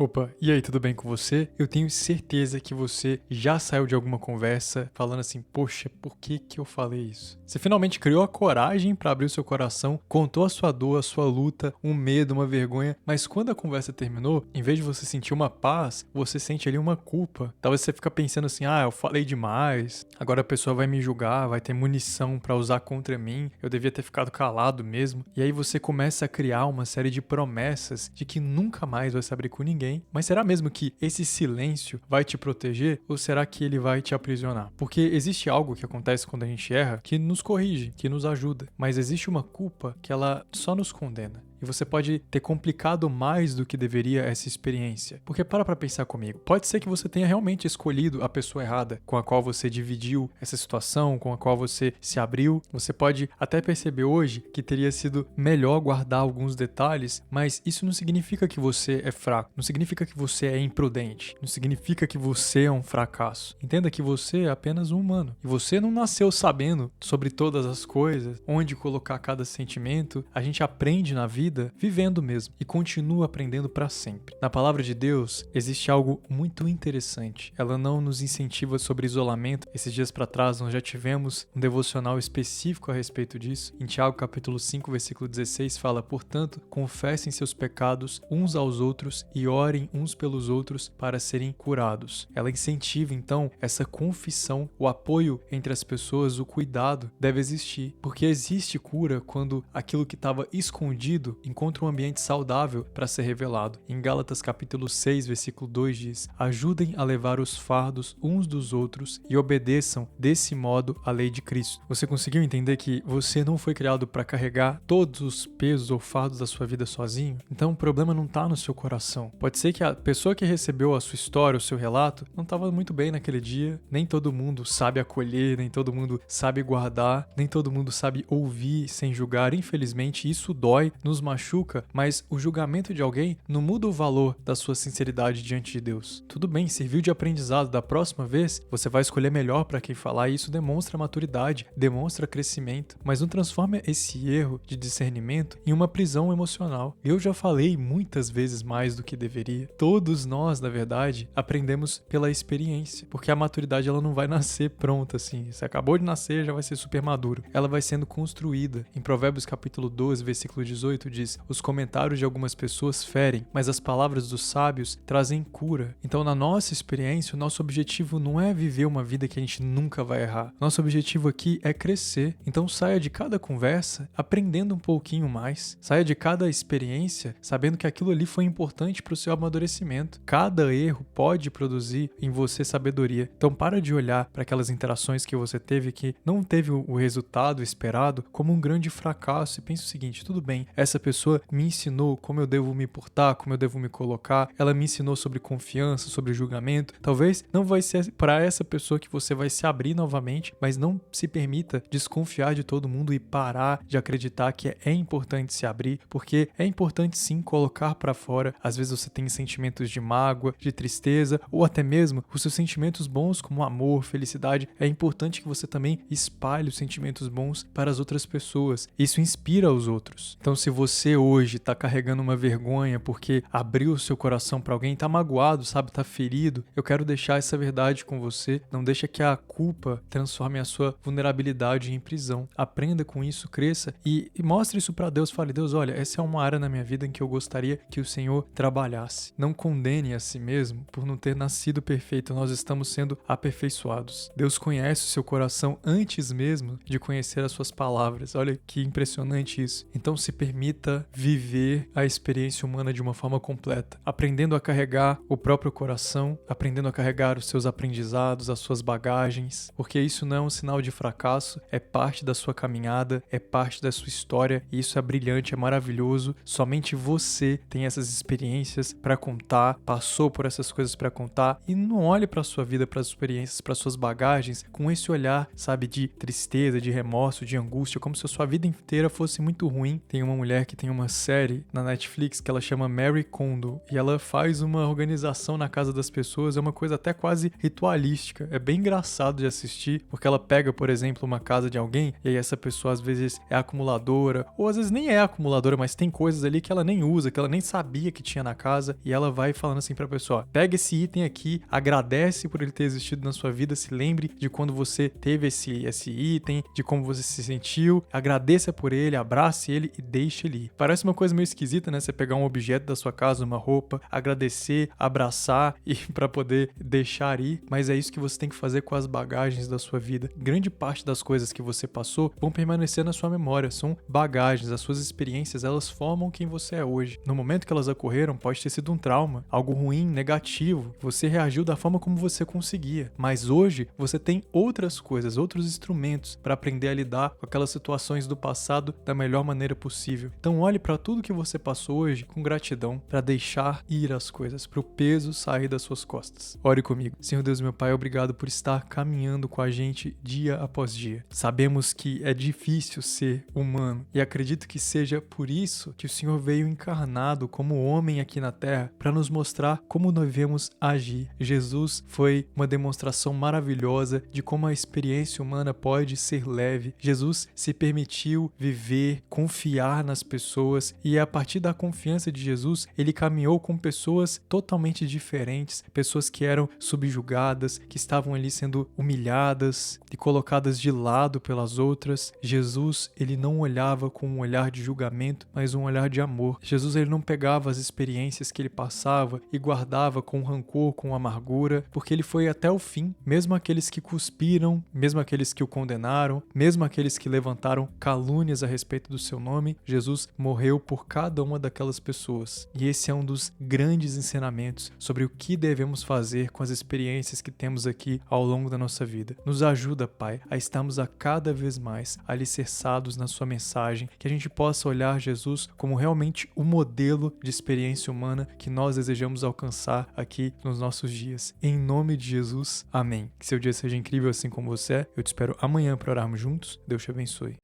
Opa, e aí, tudo bem com você? Eu tenho certeza que você já saiu de alguma conversa falando assim, poxa, por que que eu falei isso? Você finalmente criou a coragem para abrir o seu coração, contou a sua dor, a sua luta, um medo, uma vergonha, mas quando a conversa terminou, em vez de você sentir uma paz, você sente ali uma culpa. Talvez você fica pensando assim, eu falei demais, agora a pessoa vai me julgar, vai ter munição para usar contra mim, eu devia ter ficado calado mesmo. E aí você começa a criar uma série de promessas de que nunca mais vai se abrir com ninguém. Mas será mesmo que esse silêncio vai te proteger ou será que ele vai te aprisionar? Porque existe algo que acontece quando a gente erra que nos corrige, que nos ajuda, mas existe uma culpa que ela só nos condena. E você pode ter complicado mais do que deveria essa experiência. Porque para pra pensar comigo. Pode ser que você tenha realmente escolhido a pessoa errada com a qual você dividiu essa situação, com a qual você se abriu. Você pode até perceber hoje que teria sido melhor guardar alguns detalhes, mas isso não significa que você é fraco. Não significa que você é imprudente. Não significa que você é um fracasso. Entenda que você é apenas um humano. E você não nasceu sabendo sobre todas as coisas, onde colocar cada sentimento. A gente aprende na vida vivendo mesmo e continua aprendendo para sempre. Na palavra de Deus existe algo muito interessante. Ela não nos incentiva sobre isolamento. Esses dias para trás nós já tivemos um devocional específico a respeito disso. Em Tiago capítulo 5, versículo 16 fala: "Portanto, confessem seus pecados uns aos outros e orem uns pelos outros para serem curados." Ela incentiva então essa confissão, o apoio entre as pessoas, o cuidado deve existir, porque existe cura quando aquilo que estava escondido encontra um ambiente saudável para ser revelado. Em Gálatas capítulo 6, versículo 2 diz: "Ajudem a levar os fardos uns dos outros e obedeçam desse modo a lei de Cristo." Você conseguiu entender que você não foi criado para carregar todos os pesos ou fardos da sua vida sozinho? Então o problema não está no seu coração. Pode ser que a pessoa que recebeu a sua história, o seu relato, não estava muito bem naquele dia. Nem todo mundo sabe acolher, nem todo mundo sabe guardar, nem todo mundo sabe ouvir sem julgar. Infelizmente isso dói, nos machuca, mas o julgamento de alguém não muda o valor da sua sinceridade diante de Deus. Tudo bem, serviu de aprendizado. Da próxima vez, você vai escolher melhor para quem falar e isso demonstra maturidade, demonstra crescimento, mas não transforma esse erro de discernimento em uma prisão emocional. Eu já falei muitas vezes mais do que deveria. Todos nós, na verdade, aprendemos pela experiência, porque a maturidade ela não vai nascer pronta assim. Você acabou de nascer, já vai ser super maduro. Ela vai sendo construída. Em Provérbios capítulo 12, versículo 18 diz: "Os comentários de algumas pessoas ferem, mas as palavras dos sábios trazem cura." Então, na nossa experiência, o nosso objetivo não é viver uma vida que a gente nunca vai errar. Nosso objetivo aqui é crescer. Então, saia de cada conversa aprendendo um pouquinho mais. Saia de cada experiência sabendo que aquilo ali foi importante para o seu amadurecimento. Cada erro pode produzir em você sabedoria. Então, para de olhar para aquelas interações que você teve que não teve o resultado esperado como um grande fracasso e pense o seguinte: tudo bem, essa pessoa me ensinou como eu devo me portar, como eu devo me colocar, ela me ensinou sobre confiança, sobre julgamento. Talvez não vai ser para essa pessoa que você vai se abrir novamente, mas não se permita desconfiar de todo mundo e parar de acreditar que é importante se abrir, porque é importante sim colocar para fora. Às vezes você tem sentimentos de mágoa, de tristeza, ou até mesmo os seus sentimentos bons como amor, felicidade. É importante que você também espalhe os sentimentos bons para as outras pessoas. Isso inspira os outros. Então, se você hoje tá carregando uma vergonha porque abriu o seu coração para alguém, tá magoado, sabe, tá ferido, eu quero deixar essa verdade com você. Não deixa que a culpa transforme a sua vulnerabilidade em prisão. Aprenda com isso, cresça e mostre isso para Deus. Fale: "Deus, olha, essa é uma área na minha vida em que eu gostaria que o Senhor trabalhasse." Não condene a si mesmo por não ter nascido perfeito. Nós estamos sendo aperfeiçoados. Deus conhece o seu coração antes mesmo de conhecer as suas palavras. Olha que impressionante isso. Então se permita viver a experiência humana de uma forma completa, aprendendo a carregar o próprio coração, aprendendo a carregar os seus aprendizados, as suas bagagens, porque isso não é um sinal de fracasso, é parte da sua caminhada, é parte da sua história e isso é brilhante, é maravilhoso. Somente você tem essas experiências para contar, passou por essas coisas para contar e não olhe para sua vida, para as experiências, para suas bagagens com esse olhar, sabe, de tristeza, de remorso, de angústia, como se a sua vida inteira fosse muito ruim. Tem uma mulher que tem uma série na Netflix que ela chama Marie Kondo e ela faz uma organização na casa das pessoas, é uma coisa até quase ritualística. É bem engraçado de assistir, porque ela pega, por exemplo, uma casa de alguém e aí essa pessoa às vezes é acumuladora, ou às vezes nem é acumuladora, mas tem coisas ali que ela nem usa, que ela nem sabia que tinha na casa, e ela vai falando assim pra pessoa: pega esse item aqui, agradece por ele ter existido na sua vida, se lembre de quando você teve esse item, de como você se sentiu, agradeça por ele, abrace ele e deixe ele ir. Parece uma coisa meio esquisita, né? Você pegar um objeto da sua casa, uma roupa, agradecer, abraçar e pra poder deixar ir, mas é isso que você tem que fazer com as bagagens da sua vida. Grande parte das coisas que você passou vão permanecer na sua memória, são bagagens, as suas experiências, elas formam quem você é hoje. No momento que elas ocorreram, pode ter sido um trauma, algo ruim, negativo, você reagiu da forma como você conseguia, mas hoje você tem outras coisas, outros instrumentos para aprender a lidar com aquelas situações do passado da melhor maneira possível. Então olhe para tudo que você passou hoje com gratidão, para deixar ir as coisas, para o peso sair das suas costas. Ore comigo. Senhor Deus, meu Pai, obrigado por estar caminhando com a gente dia após dia. Sabemos que é difícil ser humano e acredito que seja por isso que o Senhor veio encarnado como homem aqui na Terra para nos mostrar como devemos agir. Jesus foi uma demonstração maravilhosa de como a experiência humana pode ser leve. Jesus se permitiu viver, confiar nas pessoas e a partir da confiança de Jesus, ele caminhou com pessoas totalmente diferentes, pessoas que eram subjugadas, que estavam ali sendo humilhadas e colocadas de lado pelas outras. Jesus, ele não olhava com um olhar de julgamento, mas um olhar de amor. Jesus, ele não pegava as experiências que ele passava e guardava com rancor, com amargura, porque ele foi até o fim. Mesmo aqueles que cuspiram, mesmo aqueles que o condenaram, mesmo aqueles que levantaram calúnias a respeito do seu nome, Jesus morreu por cada uma daquelas pessoas. E esse é um dos grandes ensinamentos sobre o que devemos fazer com as experiências que temos aqui ao longo da nossa vida. Nos ajuda, Pai, a estarmos a cada vez mais alicerçados na sua mensagem, que a gente possa olhar Jesus como realmente o modelo de experiência humana que nós desejamos alcançar aqui nos nossos dias. Em nome de Jesus, amém. Que seu dia seja incrível assim como você é. Eu te espero amanhã para orarmos juntos. Deus te abençoe.